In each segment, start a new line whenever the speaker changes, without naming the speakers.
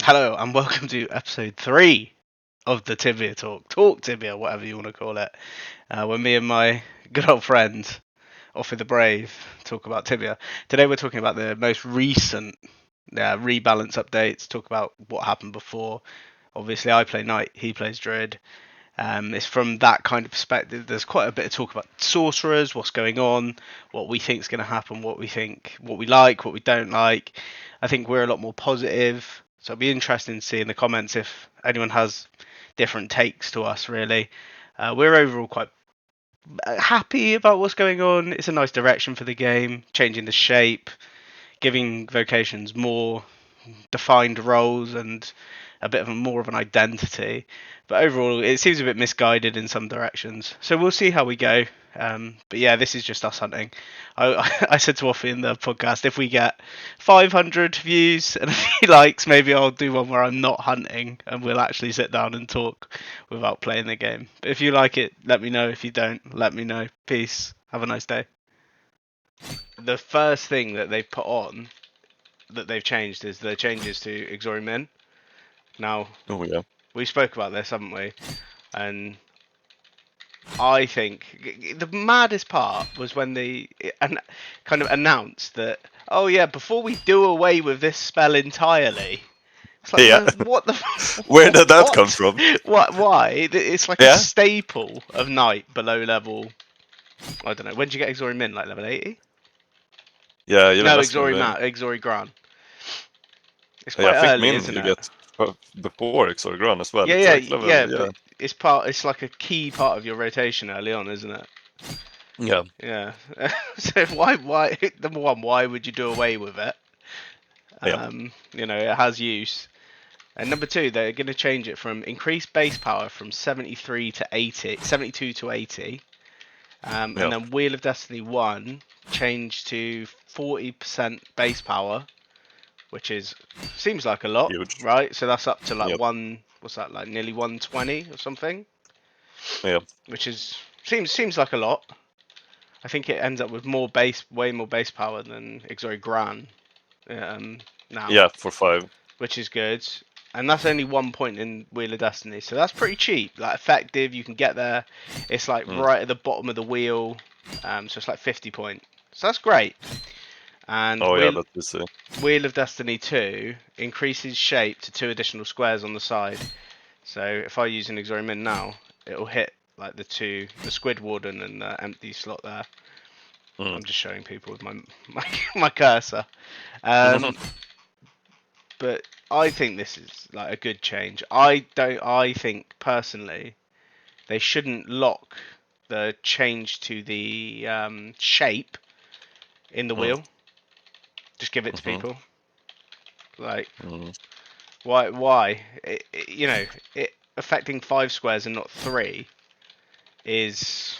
Hello and welcome to episode 3 of the Tibia Talk Tibia, whatever you want to call it. Where me and my good old friend, Offe the Brave, talk about Tibia. Today we're talking about the most recent rebalance updates, talk about what happened before. Obviously I play Knight, he plays Druid. It's from that kind of perspective. There's quite a bit of talk about sorcerers, what's going on, what we think is going to happen, what we like, what we don't like. I think we're a lot more positive. So it'll be interesting to see in the comments if anyone has different takes to us, really. We're overall quite happy about what's going on. It's a nice direction for the game, changing the shape, giving vocations more defined roles and a bit of more of an identity. But overall, it seems a bit misguided in some directions. So we'll see how we go. But yeah, this is just us hunting. I said to Offe in the podcast, if we get 500 views and a few likes, maybe I'll do one where I'm not hunting and we'll actually sit down and talk without playing the game. But if you like it, let me know. If you don't, let me know. Peace. Have a nice day. The first thing that they put on that they've changed is the changes to Exori Min. Now, we spoke about this, haven't we? And I think the maddest part was when they kind of announced that, oh yeah, before we do away with this spell entirely. It's like,
Yeah.
what the?
Where did that come from?
What? Why? It's like a staple of Knight below level. I don't know. When did you get Exori Min? Like level 80?
Yeah, even
No,
less
Exori Gran. It's quite early,
Min
isn't
you
it?
get before Exor Gran as well.
Yeah,
It's like level,
but it's like a key part of your rotation early on, isn't it?
Yeah.
Yeah. So why number one, why would you do away with it? It has use. And number two, they're going to change it from increased base power from 73 to 80, 72 to 80. And then Wheel of Destiny 1 changed to 40% base power, which seems like a lot,
Huge.
right? So that's up to like like nearly 120 or something.
Yeah.
Which seems like a lot. I think it ends up with way more base power than Exori Gran now.
Yeah, for 5.
Which is good. And that's only 1 point in Wheel of Destiny, so that's pretty cheap. Like effective, you can get there. It's like right at the bottom of the wheel, so it's like 50 points. So that's great. And Wheel of Destiny 2 increases shape to 2 additional squares on the side. So if I use an Exori Min now, it'll hit like the Squid Warden and the empty slot there. I'm just showing people with my cursor. But I think this is like a good change. I think personally they shouldn't lock the change to the shape in the wheel. Just give it to people. Like why? It affecting 5 squares and not 3 is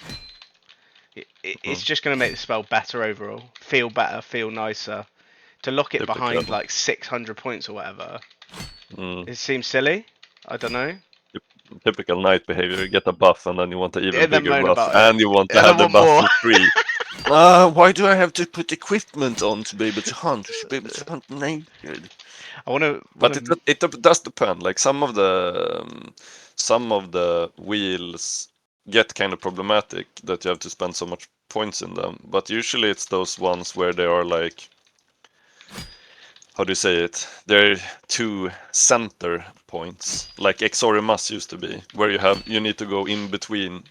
it's just going to make the spell better overall. Feel better, feel nicer. To lock it behind like 600 points or whatever, it seems silly. I don't know.
Typical Knight behavior. You get a buff and then you want an even bigger buff.
And
you want to have the buff for free. Why do I have to put equipment on to be able to hunt? To be able to hunt naked. But it does depend. Like some of the wheels get kind of problematic that you have to spend so much points in them. But usually it's those ones where they are like, how do you say it? They're 2 center points, like Exorimus used to be, where you need to go in between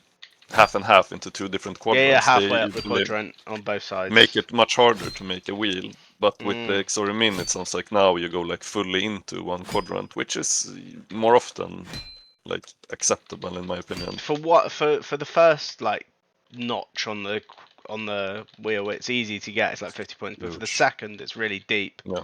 half and half into 2 different quadrants.
Yeah, halfway up the quadrant on both sides.
Make it much harder to make a wheel. But with the Exori Min, it sounds like now you go like fully into 1 quadrant, which is more often like acceptable in my opinion.
For the first like notch on the wheel, it's easy to get. It's like 50 points, but for the second, it's really deep.
Yeah.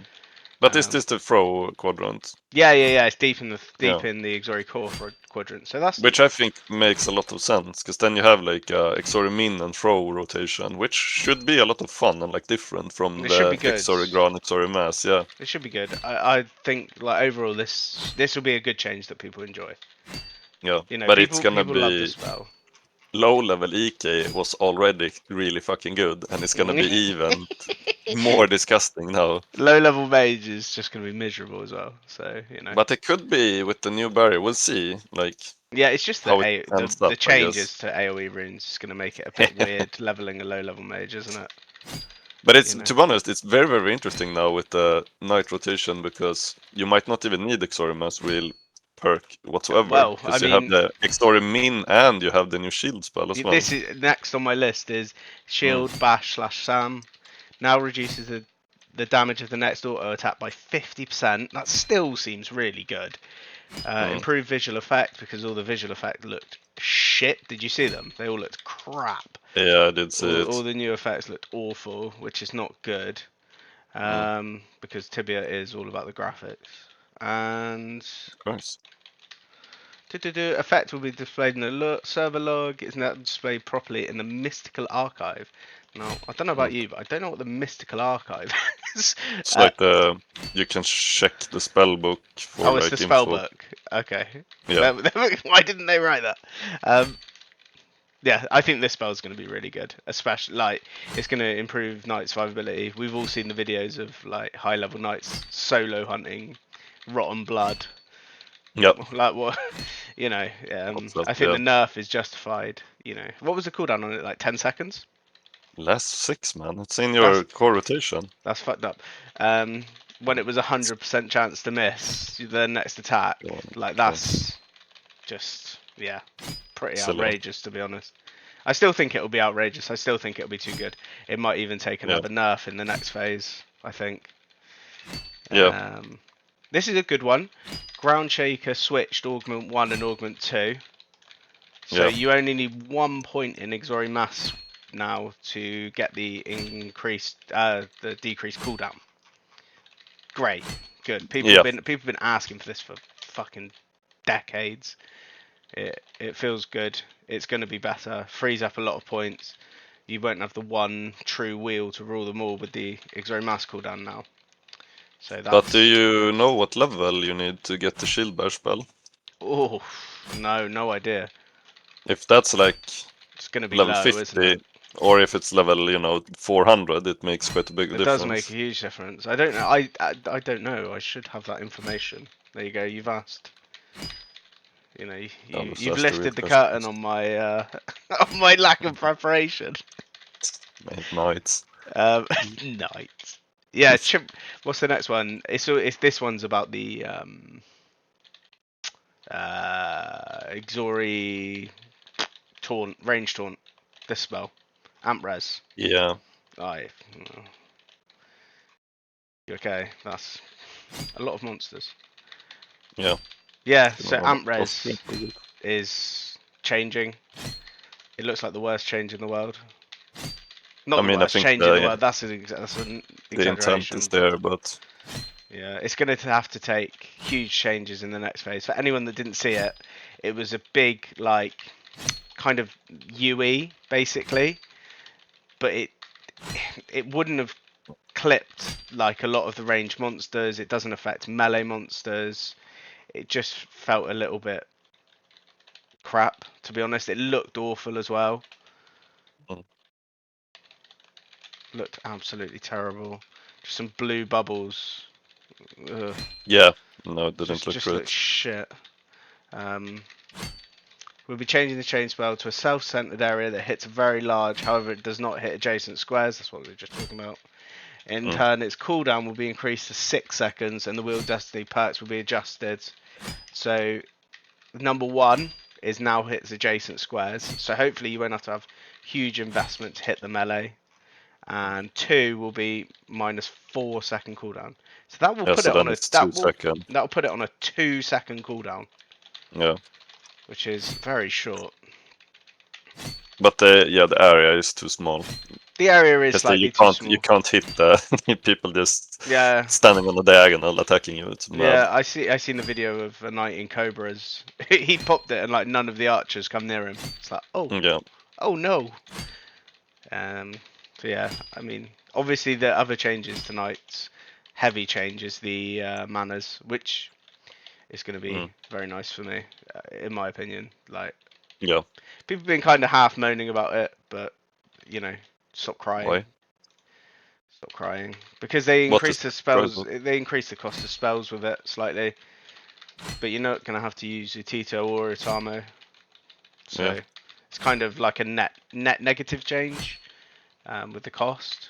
But is this the throw quadrant?
Yeah. It's deep in the Exori core quadrant. So that's
which I think makes a lot of sense, because then you have like Exori Min and throw rotation, which should be a lot of fun and like different from the Exori Gran, Exori Mass. Yeah,
it should be good. I think like overall this will be a good change that people enjoy.
Yeah, but it's gonna be
love the spell.
low-level EK was already really fucking good, and it's gonna be even more disgusting now.
Low-level mage is just going to be miserable as well. So
But it could be with the new barrier. We'll see. Like
yeah, it's just
how
that
it
the
ends up, I
changes
guess.
to AOE runes is going to make it a bit weird leveling a low-level mage, isn't it?
But it's, to be honest, it's very, very interesting now with the night rotation, because you might not even need Exorima's real perk whatsoever,
Well, I
because you have
mean,
the Exori Min and you have the new shield spell as well.
this is next on my list is shield bash slash Sam. Now reduces the damage of the next auto attack by 50%. That still seems really good. Improved visual effect, because all the visual effect looked shit. Did you see them? They all looked crap.
Yeah, I did see
All
it.
the new effects looked awful, which is not good. Because Tibia is all about the graphics. And
Of course.
effect will be displayed in the server log. It's now displayed properly in the mystical archive. Now, I don't know about you, but I don't know what the mystical archive is.
It's like you can check the spell book for
Oh, it's the
like
spell
info.
book. Okay.
Yeah.
Why didn't they write that? Yeah, I think this spell's going to be really good. Especially, like, it's going to improve knight survivability. We've all seen the videos of, like, high-level knights solo hunting rotten blood.
Yep.
Like, what? You know,
What's that?
I think
Yeah.
the nerf is justified. You know, what was the cooldown on it? Like 10 seconds?
Last 6, man. It's in
That's
your core rotation.
that's fucked up. When it was 100% chance to miss the next attack,
Yeah,
like
true.
that's just pretty
Silly.
outrageous, to be honest. I still think it'll be outrageous. I still think it'll be too good. It might even take
Yeah.
another nerf in the next phase, I think.
Yeah.
This is a good one. Ground Shaker switched Augment 1 and Augment 2. So
Yeah.
you only need 1 point in Exori Mass now to get the decreased cooldown. Great, good.
Yeah.
People have been asking for this for fucking decades. It feels good. It's going to be better. Frees up a lot of points. You won't have the one true wheel to rule them all with the Exori Mass cooldown now. So
But do
that's
you know what level you need to get the shield bash spell?
no idea.
If that's like
It's going to be
level
low, isn't
50,
it?
or if it's level, 400, it makes quite a big
It does make
difference.
a huge difference. I don't know. I don't know. I should have that information. There you go. You've asked. You know,
I'll just
you've
ask the real
lifted the curtain
questions.
on my on my lack of preparation.
Knights.
Night. Yeah. What's the next one? It's this one's about the Exori taunt, range taunt. This spell, Amp-Res.
Yeah.
Aye. Okay, that's a lot of monsters.
Yeah.
Yeah,
You
so
know,
Amp-Res is changing. It looks like the worst change in the world.
I
Not the
mean, I
worst
think
change in the world. That's an
the intent
exaggeration,
is
but
there, but
yeah, it's going to have to take huge changes in the next phase. For anyone that didn't see it, it was a big like kind of UE basically, but it wouldn't have clipped like a lot of the ranged monsters. It doesn't affect melee monsters. It just felt a little bit crap, to be honest. It looked awful as well.
mm,
Looked absolutely terrible. Just some blue bubbles. Ugh,
yeah, no, it didn't look
just looked
great.
shit. Um, we'll be changing the chain spell to a self-centered area that hits very large, however it does not hit adjacent squares. That's what we were just talking about. In
Mm.
turn, its cooldown will be increased to 6 seconds and the Wheel of Destiny perks will be adjusted. So number 1 is now hits adjacent squares. So hopefully you won't have to have huge investment to hit the melee. And 2 will be minus 4 second cooldown. So that will
Yeah,
put
so
it on
then
a
it's 2 seconds.
that will put it on a 2 second cooldown,
Yeah,
which is very short.
but the area is too small.
The area is
Because
slightly too
you
small.
can't hit the people just
Yeah,
standing on the diagonal attacking you. It's mad.
yeah. I seen a video of a knight in cobras. He popped it and like none of the archers come near him. It's like
Yeah.
oh no. So yeah, I mean, obviously the other changes tonight's heavy changes the manners, which is going to be
Mm.
very nice for me, in my opinion. Like
Yeah.
People have been kind of half moaning about it, but stop crying.
Why?
Stop crying because they
What is
increased the
cry
spells.
about?
They increased the cost of spells with it slightly, but you're not gonna have to use Utito or Itamo, so
Yeah.
it's kind of like a net negative change with the cost.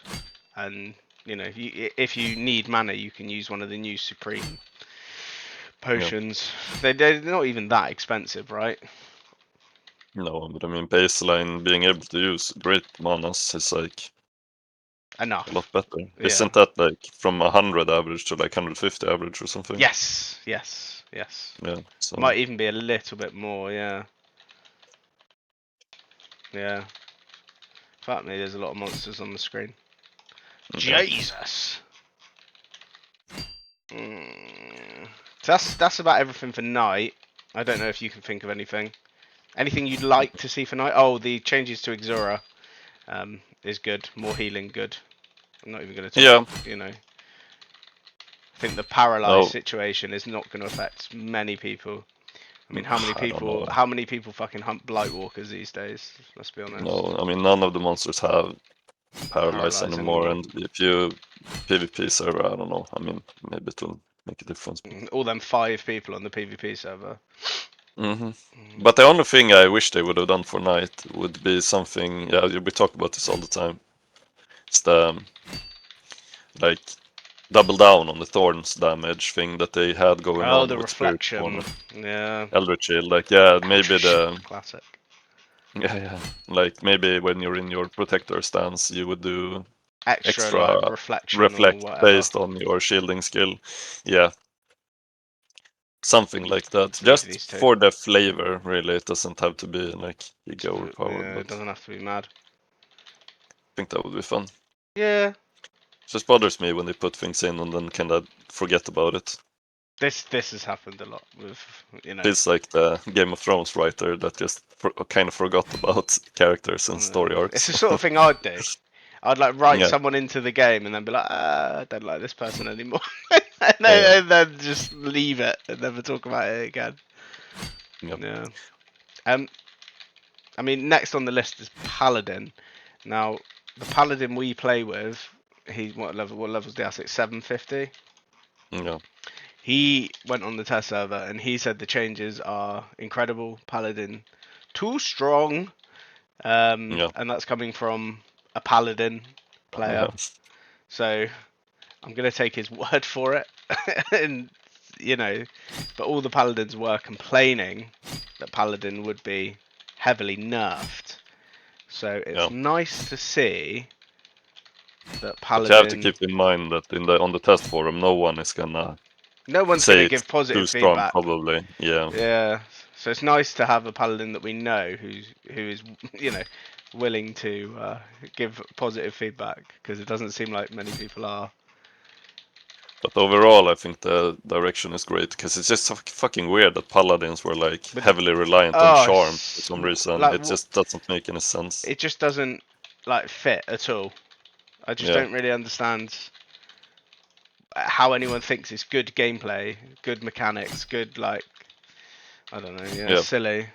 And if you need mana, you can use one of the new Supreme potions. They're not even that expensive, right?
No, but I mean, baseline being able to use great manas is like
Enough.
a lot better.
Yeah.
Isn't that like from 100 average to like 150 average or something?
Yes.
Yeah. So
Might even be a little bit more. Yeah. Fuck me, there's a lot of monsters on the screen.
yeah.
Jesus. So that's about everything for night. I don't know if you can think of anything. Anything you'd like to see for night? Oh, the changes to Exura is good. More healing, good. I'm not even going to talk.
Yeah.
I think the paralyzed
No.
situation is not going to affect many people. I mean, how
I don't know.
many people fucking hunt Blightwalkers these days? Let's be honest.
No, I mean none of the monsters have paralyze anymore, and if you PvP server, I don't know. I mean, maybe it will make a difference.
All them 5 people on the PvP server.
But the only thing I wish they would have done for night would be something. Yeah, we talk about this all the time. It's the like double down on the thorns damage thing that they had going
Oh,
on
the
with Spirit
reflection.
Corner,
Yeah.
Eldritch Shield. Like, yeah, maybe
Eldritch
the
classic.
yeah, like maybe when you're in your protector stance, you would do
Extra
extra
like reflection or
reflect
whatever.
based on your shielding skill. Yeah, something like that.
Leave
Just
these 2.
for the flavor, really. It doesn't have to be like giga overpowered,
Yeah, it
but
doesn't have to be mad.
I think that would be fun.
Yeah.
Just bothers me when they put things in and then kind of forget about it.
This has happened a lot with
Feels like the Game of Thrones writer that just kind of forgot about characters and story
It's
arcs.
the sort of thing I'd do. I'd like write
Yeah,
someone into the game and then be like, I don't like this person anymore,
yeah,
and then just leave it and never talk about it again.
yeah.
Yeah. I mean, next on the list is Paladin. Now, the Paladin we play with, what level? What level's the asset? 750.
Yeah,
He went on the test server and he said the changes are incredible. Paladin, too strong,
yeah,
and that's coming from a Paladin player.
yeah.
So I'm gonna take his word for it, and but all the Paladins were complaining that Paladin would be heavily nerfed. So it's
Yeah.
nice to see that
But you have to
Paladin.
keep in mind that on the test forum, no one is gonna
No one's
say
gonna
it's
give positive
too strong,
feedback.
probably. Yeah,
Yeah. So it's nice to have a Paladin that we know who is willing to give positive feedback, because it doesn't seem like many people are.
but overall, I think the direction is great because it's just fucking weird that paladins were like
But
heavily reliant on
oh,
charm for some reason.
like
It just doesn't make any sense.
it just doesn't like fit at all. I just
Yeah,
don't really understand how anyone thinks it's good gameplay, good mechanics, good like I don't know, yeah,
yeah.
silly.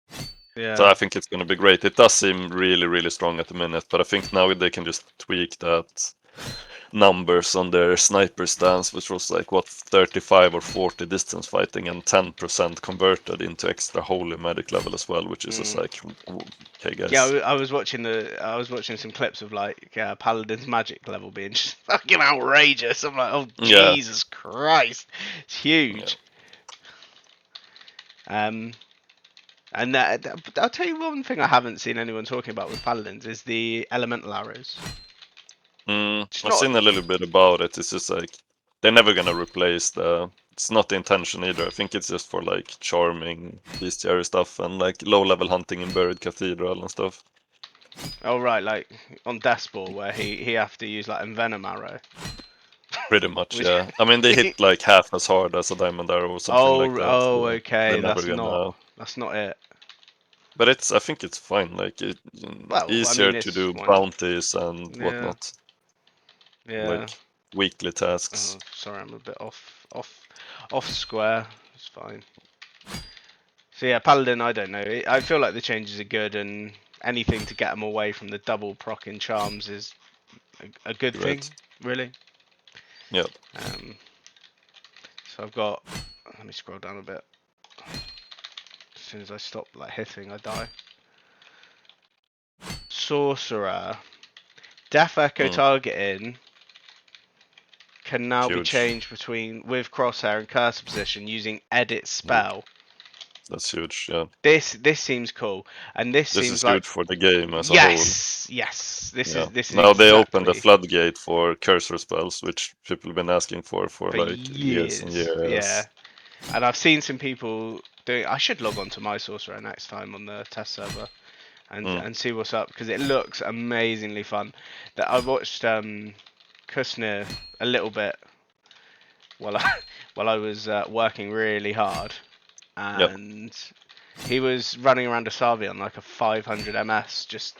So
Yeah.
I think it's going to be great. It does seem really, really strong at the minute, but I think now they can just tweak that numbers on their sniper stance, which was like what 35 or 40 distance fighting and 10% converted into extra holy medic level as well, which is just like, okay,
Yeah,
guys.
I was watching some clips of like Paladin's magic level being just fucking outrageous. I'm like, oh
Yeah,
Jesus Christ, it's
yeah.
huge. And I'll tell you one thing I haven't seen anyone talking about with Paladins is the elemental arrows. It's
I've
not.
seen a little bit about it. It's just like they're never gonna replace the. It's not the intention either. I think it's just for like charming bestiary stuff and like low level hunting in buried cathedral and stuff.
Oh right, like on Deathball where he have to use like envenom arrow.
Pretty much,
Which
yeah. I mean, they hit like half as hard as a diamond arrow or something like that.
oh
So they're
okay,
never gonna.
that's not it.
But it's. I think it's fine. Like
Well, I
easier
mean
to
it's
do
why not?
bounties and
Yeah,
whatnot,
yeah.
like weekly tasks.
Oh, sorry, I'm a bit off square. It's fine. So yeah, Paladin, I don't know. I feel like the changes are good, and anything to get them away from the double proc in charms is a good thing,
Right.
really.
Yeah.
So I've got. Let me scroll down a bit. As soon as I stop like hitting, I die. Sorcerer. Death Echo
Mm.
targeting can now be
Huge.
changed between with crosshair and cursor position using edit
Huge.
spell.
That's huge. Yeah.
This seems cool, and this
This is
seems like
huge for the game as a whole.
yes.
Yeah.
This is
Now they opened the
exactly
floodgate for cursor spells, which people have been asking for
for
like years and
years. Yeah,
years.
and I've seen some people doing. I should log on to my sorcerer next time on the test server
Mm.
and see what's up because it looks amazingly fun. That I watched Kusnir a little bit while I while I was working really hard,
Yep.
and he was running around Asavi on like a 500 ms, just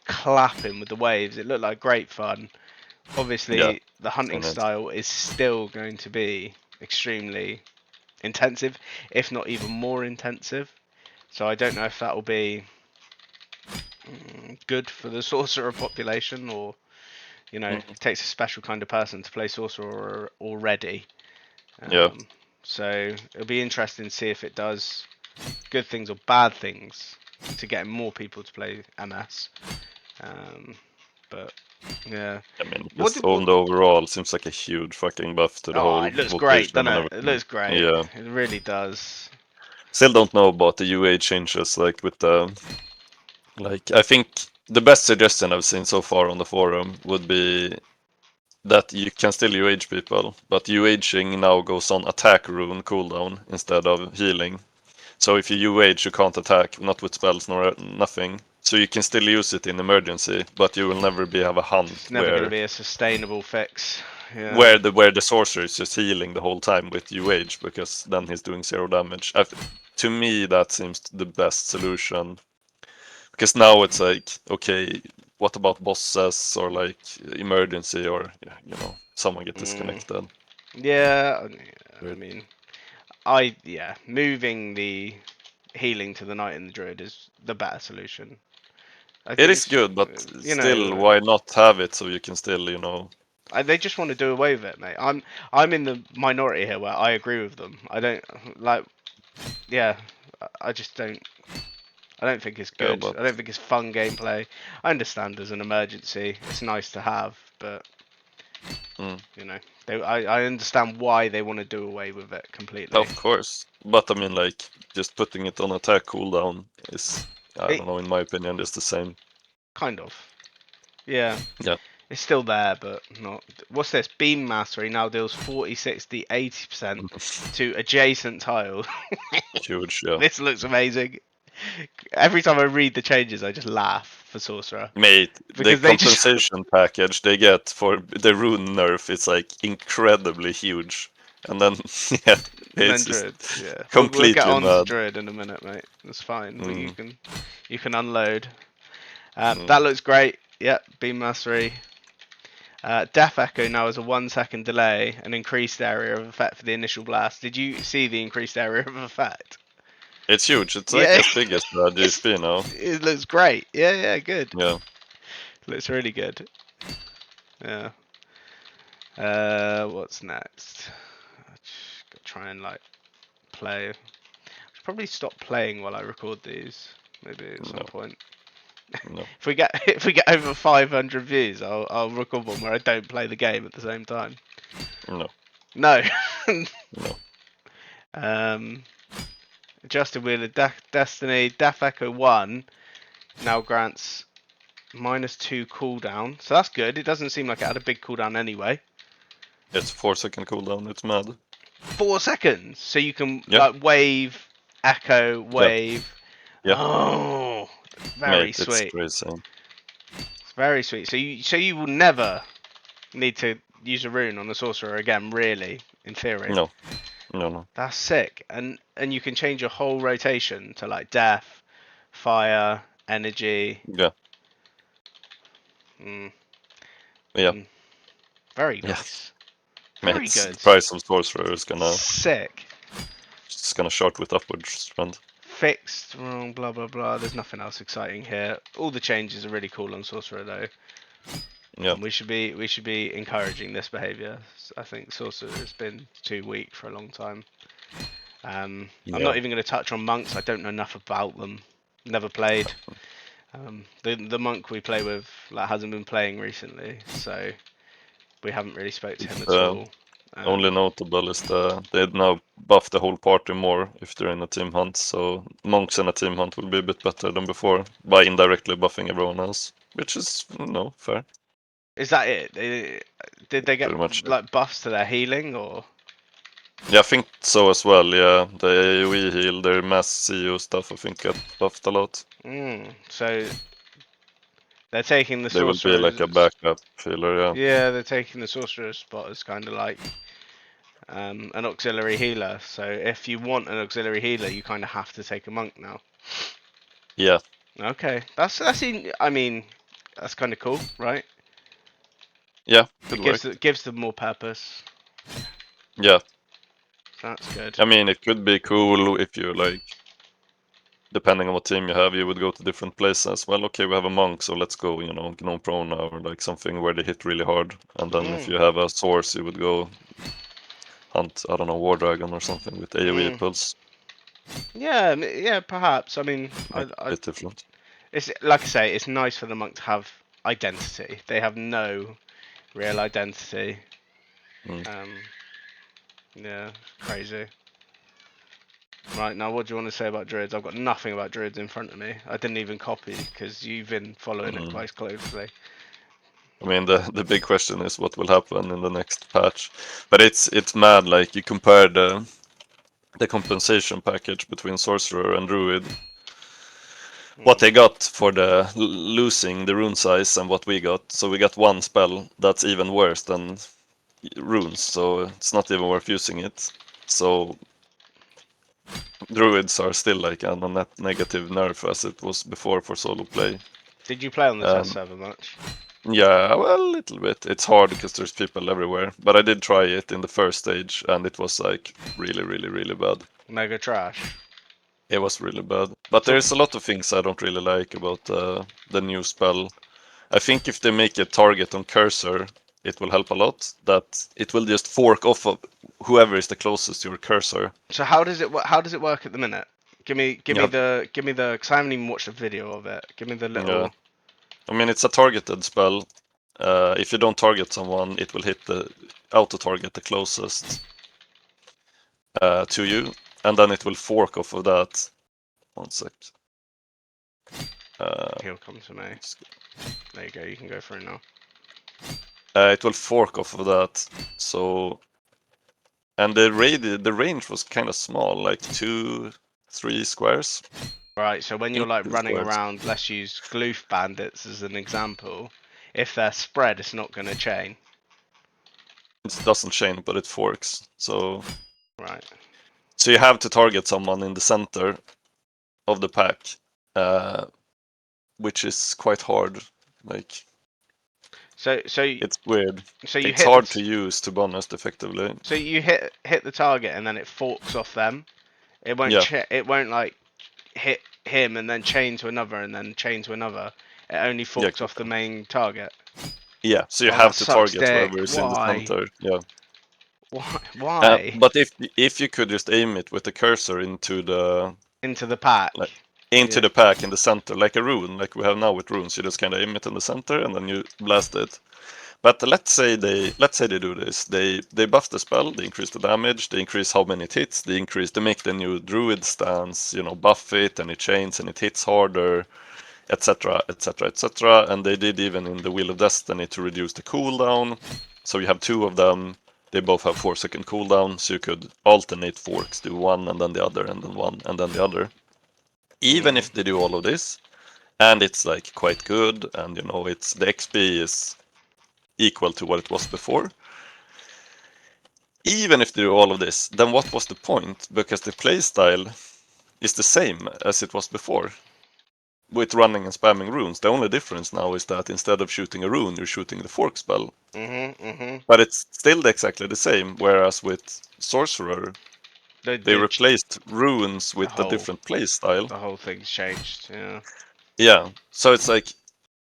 clapping with the waves. It looked like great fun.
Yeah.
Obviously, the hunting
Seen it.
style is still going to be extremely intensive, if not even more intensive. So I don't know if that will be good for the sorcerer population, or
Mm.
it takes a special kind of person to play sorcerer already.
Yeah.
So it'll be interesting to see if it does good things or bad things to getting more people to play MS. But yeah,
I mean,
what
just
did
on
what?
the overall, seems like a huge fucking buff to the
Oh,
whole
it looks great,
vocation
doesn't
and
it? It
everything.
looks great.
Yeah.
It really does.
Still don't know about the UA changes, like with the like. I think the best suggestion I've seen so far on the forum would be that you can still UH people, but UHing now goes on attack rune cooldown instead of healing. So if you UH, you can't attack, not with spells nor nothing. So you can still use it in emergency, but you will never be have a hunt
It's never going to be a sustainable fix. Yeah.
where the sorcerer is just healing the whole time with UH because then he's doing 0 damage. To me, that seems the best solution because now it's like, okay, what about bosses or like emergency or someone get
Mm.
disconnected.
Yeah. I
Right.
mean, moving the healing to the knight and the druid is the better solution. I
It
think
is
it's
good, but still, why not have it so you can still,
they just want to do away with it, mate. I'm in the minority here where I agree with them. I don't like. Yeah, I just don't. I don't think it's
yeah,
good.
but
I don't think it's fun gameplay. I understand as an emergency, it's nice to have, but
mm,
you know, I understand why they want to do away with it completely.
of course. But I mean, like, just putting it on attack cooldown is, I
It
don't know, in my opinion, just the same.
kind of, yeah.
Yeah,
It's still there, but not. What's this? Beam Mastery now deals 40, 60, 80% to adjacent tiles.
huge, yeah.
This looks amazing. Every time I read the changes, I just laugh for Sorcerer
Mate, the
because they just
compensation package they get for the rune nerf is like incredibly huge. And then, yeah,
and then
it's just
Druid. Yeah, we'll get
completely
on to
mad.
Druid in a minute, mate. That's fine.
Mm,
You can unload. That
mm.
looks great. Yep, Beam Mastery. Death Echo now has a 1 second delay and increased area of effect for the initial blast. Did you see the increased area of effect?
It's huge. It's like
Yeah,
as big as the GSP now.
it looks great. Yeah, good.
Yeah.
Looks really good. Yeah. What's next? I just gotta try and like play. I should probably stop playing while I record these. Maybe at some
No,
point.
no,
If we get over 500 views, I'll record one where I don't play the game at the same time.
no,
No.
no.
um, Justin Wheeler, Destiny, Death Echo 1 now grants -2 cooldown. So that's good. It doesn't seem like it had a big cooldown anyway.
It's 4 second cooldown. It's mad.
4 seconds. So you can
Yeah,
like wave, echo,
yeah,
wave.
yeah.
Oh, very
Mate, it's
sweet.
crazy.
It's very sweet. So you will never need to use a rune on a sorcerer again, really, in theory.
No, no, no.
That's sick. And you can change your whole rotation to like death, fire, energy.
Yeah,
Mm,
yeah,
mm, very
yeah.
nice. Very
Mate, the
good.
price of sorcerer is gonna
Sick.
it's gonna short with upwards trend.
fixed, wrong, blah blah blah. There's nothing else exciting here. All the changes are really cool on Sorcerer though.
Yeah.
We should be encouraging this behaviour. I think Sorcerer has been too weak for a long time. I'm not even going to touch on monks. I don't know enough about them. Never played. The monk we play with hasn't been playing recently, so we haven't really spoke to him at all.
Only notable is they now buff the whole party more if they're in a team hunt, so monks in a team hunt will be a bit better than before by indirectly buffing everyone else, which is fair.
Is that it? Did they get
Pretty much.
like buffs to their healing or?
Yeah, I think so as well. Yeah, the AoE heal, their mass CEO stuff, I think got buffed a lot.
So they're taking the
They will be like a backup healer, yeah.
Yeah, they're taking the sorcerer's spot as kind of like an auxiliary healer. So if you want an auxiliary healer, you kind of have to take a monk now.
Yeah.
Okay, that's I mean, that's kind of cool, right?
Yeah,
It gives them more purpose.
Yeah.
That's good.
I mean, it could be cool if you like, depending on what team you have, you would go to different places. Well, okay, we have a monk, so let's go, Gnome Prone now, or like something where they hit really hard. And then if you have a source, you would go hunt, I don't know, War Dragon or something with AoE pulse.
Yeah, perhaps. I mean,
A bit different.
It's like I say, it's nice for the monk to have identity. They have no real identity. Yeah, crazy. Right, now what do you want to say about Druids? I've got nothing about Druids in front of me. I didn't even copy because you've been following it quite closely.
I mean, the big question is what will happen in the next patch. But it's mad, like, you compare the compensation package between Sorcerer and Druid. What they got for the losing the rune size and what we got. So we got one spell that's even worse than runes, so it's not even worth using it. So Druids are still like on a net negative nerf as it was before for solo play.
Did you play on the test server much?
Yeah, well, a little bit. It's hard because there's people everywhere. But I did try it in the first stage, and it was like really, really, really bad.
Mega trash.
It was really bad. But there's a lot of things I don't really like about the new spell. I think if they make a target on cursor, it will help a lot. That it will just fork off of whoever is the closest to your cursor.
So how does it work at the minute? Give me the because I haven't even watched a video of it. Give me the little.
Yeah. I mean, it's a targeted spell. If you don't target someone, it will hit the auto target the closest to you, and then it will fork off of that. One sec.
He'll come to me. There you go. You can go for it now.
It will fork off of that. So, and the range was kind of small, like 2-3 squares.
Right. So when you're like running
squares.
around, let's use gloof bandits as an example. If they're spread, it's not going to chain.
It doesn't chain, but it forks. So,
right.
So you have to target someone in the center of the pack, which is quite hard. Like,
so
it's weird.
So
it's hard to use, to be honest, effectively.
So you hit the target and then it forks off them. It won't. It won't like hit him and then chain to another and then chain to another. It only forks off the main target.
Yeah, so you have to target whoever is in the center. Yeah.
Why?
But if you could just aim it with the cursor into the
pack,
the pack in the center, like a rune, like we have now with runes, you just kind of aim it in the center and then you blast it. But let's say they do this. They buff the spell, they increase the damage, they increase how many it hits, they make the new druid stance, buff it and it chains and it hits harder, etc., etc., etc. And they did even in the Wheel of Destiny to reduce the cooldown. So you have two of them. They both have 4-second cooldown, so you could alternate forks, do one and then the other, and then one and then the other. Even if they do all of this, and it's like quite good, and it's the XP is equal to what it was before. Even if they do all of this, then what was the point? Because the playstyle is the same as it was before. With running and spamming runes, the only difference now is that instead of shooting a rune, you're shooting the fork spell. But it's still exactly the same. Whereas with Sorcerer, They replaced runes with a different play style.
The whole thing's changed. Yeah.
Yeah, so it's like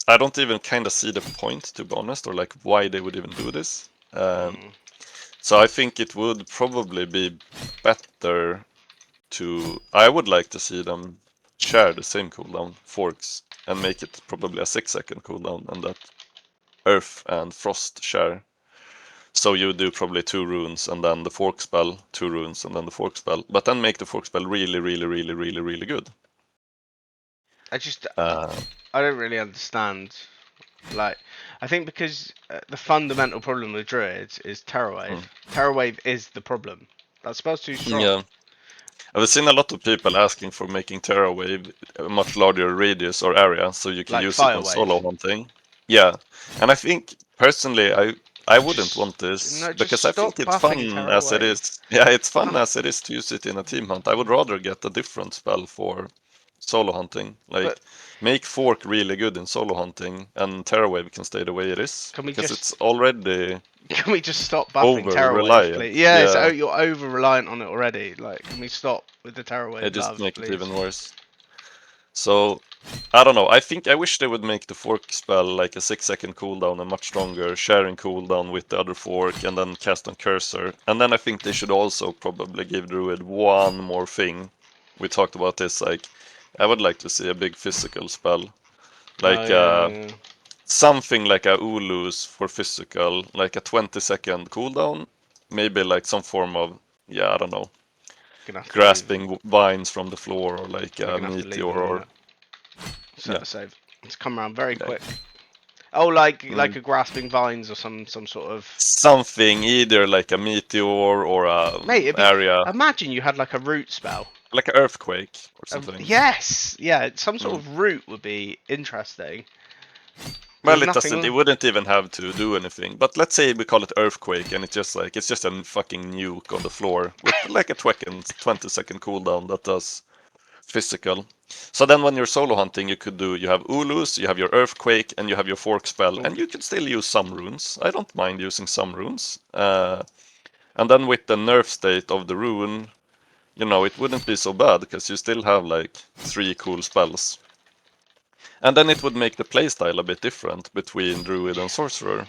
I don't even kind of see the point, to be honest, or like why they would even do this. So I think it would probably be better to. I would like to see them share the same cooldown, forks, and make it probably a 6-second cooldown, and that Earth and Frost share. So you do probably 2 runes, and then the fork spell, 2 runes, and then the fork spell. But then make the fork spell really, really, really, really, really good.
I don't really understand. Like, I think because the fundamental problem with Druids is Terror Wave. Terror Wave is the problem. That spell's too strong.
Yeah. I've seen a lot of people asking for making Terra Wave a much larger radius or area, so you can
Like
use it on solo hunting. Yeah, and I think personally, I wouldn't want this because I think it's fun as it is. Yeah, it's fun as it is to use it in a team hunt. I would rather get a different spell for solo hunting. Like make Fork really good in solo hunting, and Terra Wave can stay the way it is because it's already.
Can we just stop buffing Terror Wave, please? Yeah, you're over reliant on it already. Like, can we stop with the Terror Wave?
It just make it even worse. So I don't know. I wish they would make the fork spell like a 6-second cooldown and much stronger, sharing cooldown with the other fork, and then cast on cursor. And then I think they should also probably give Druid one more thing. We talked about this. Like, I would like to see a big physical spell, like something like a Ulus for physical, like a 20-second cooldown, maybe like some form of I don't know, grasping vines from the floor, or like a meteor, or
save. It's come around very quick. Oh, like a grasping vines or some sort of
something, either like a meteor or a area.
Imagine you had like a root spell,
like an earthquake or something.
Yes, yeah, some sort of root would be interesting.
Well, it doesn't. It wouldn't even have to do anything. But let's say we call it earthquake, and it's just a fucking nuke on the floor with like a 20-second cooldown that does physical. So then when you're solo hunting, you have Ulus, you have your earthquake, and you have your fork spell, and you can still use some runes. I don't mind using some runes. And then with the nerf state of the rune, it wouldn't be so bad because you still have like 3 cool spells. And then it would make the playstyle a bit different between Druid and Sorcerer.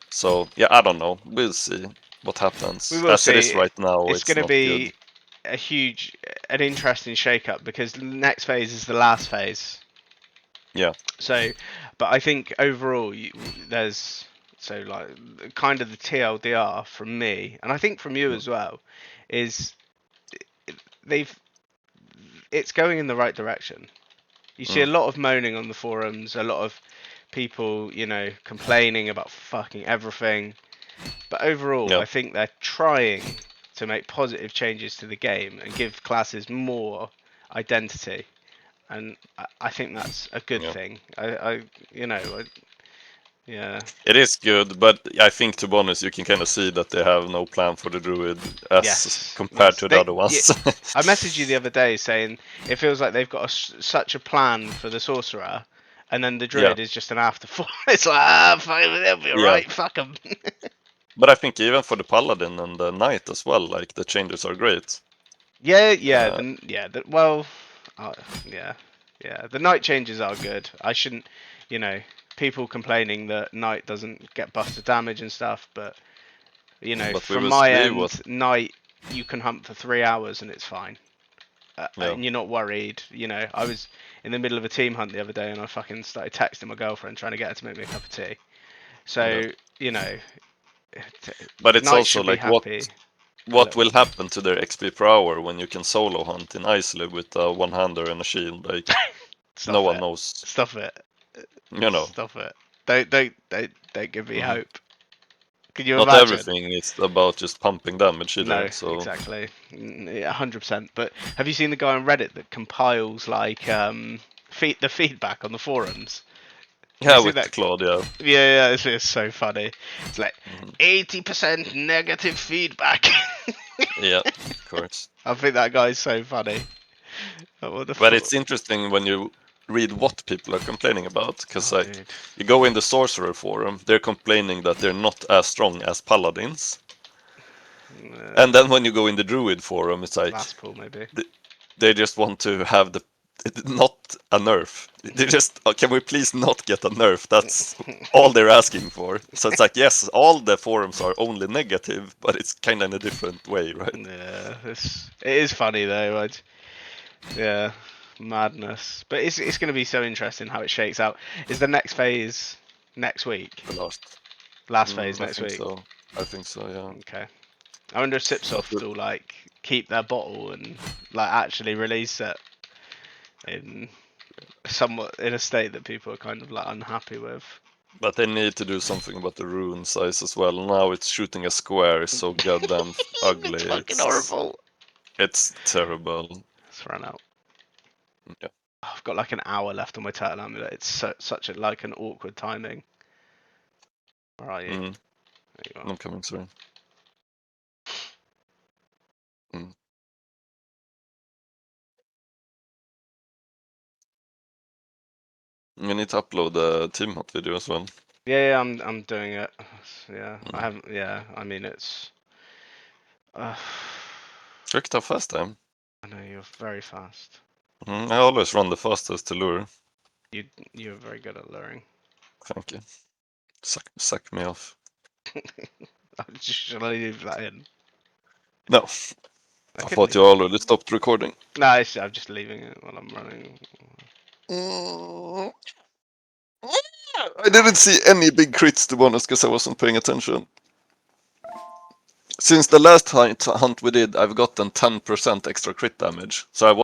So yeah, I don't know. We'll see what happens.
We will see.
It is right now,
it's going to be an interesting shake-up because the next phase is the last phase.
Yeah.
So, but I think overall there's like kind of the TLDR from me, and I think from you as well, is it's going in the right direction. You see a lot of moaning on the forums, a lot of people, complaining about fucking everything. But overall, I think they're trying to make positive changes to the game and give classes more identity. And I think that's a good thing. Yeah.
It is good, but I think, to be honest, you can kind of see that they have no plan for the Druid as compared to the other ones.
I messaged you the other day saying it feels like they've got such a plan for the Sorcerer, and then the Druid is just an afterthought. It's like, they'll be alright, fuck them.
But I think even for the Paladin and the Knight as well, like, the changes are great.
The Knight changes are good. I shouldn't, people complaining that Knight doesn't get busted damage and stuff, but from my end, Knight you can hunt for 3 hours and it's fine, and you're not worried. I was in the middle of a team hunt the other day and I fucking started texting my girlfriend trying to get her to make me a cup of tea. So
but it's also like what will happen to their XP per hour when you can solo hunt in Iceland with a one-hander and a shield? Like no one knows.
Stuff it. Stop it. Don't give me hope. Can you imagine?
Not everything is about just pumping damage either.
No, exactly. 100%. But have you seen the guy on Reddit that compiles like the feedback on the forums?
Yeah, with Claude,
Yeah, it's so funny. It's like 80% negative feedback.
Yeah, of course.
I think that guy's so funny.
But it's interesting when you read what people are complaining about, because you go in the Sorcerer forum, they're complaining that they're not as strong as Paladins. And then when you go in the Druid forum, it's like
Last pool maybe.
they just want to have not a nerf. They just can we please not get a nerf? That's all they're asking for. So it's like yes, all the forums are only negative, but it's kind of in a different way, right?
Yeah, it is funny though. Yeah, madness. But it's going to be so interesting how it shakes out. Is the next phase next week?
The
Last phase
I
next
think
week.
so. I think so. Yeah.
Okay. I wonder if Sipsoft will like keep their bottle and like actually release it in somewhat in a state that people are kind of like unhappy with.
But they need to do something about the rune size as well. Now it's shooting a square is so goddamn ugly.
It's fucking horrible.
It's terrible.
Let's run out.
Yeah.
I've got like an hour left on my turtle amulet. It's such like an awkward timing. Where are you?
Mm.
There you are.
I'm coming soon. Mm. You need to upload the Team Hot video as well.
Yeah, I'm doing it. Yeah, I haven't. Yeah, I mean it's.
Check how fast I am.
I know you're very fast.
I always run the fastest to lure.
You're very good at luring.
Thank you. Suck me off.
Shall I leave that in?
No. I thought you already stopped recording.
No, I'm just leaving it while I'm running.
I didn't see any big crits, to be honest, because I wasn't paying attention. Since the last hunt we did, I've gotten 10% extra crit damage. So I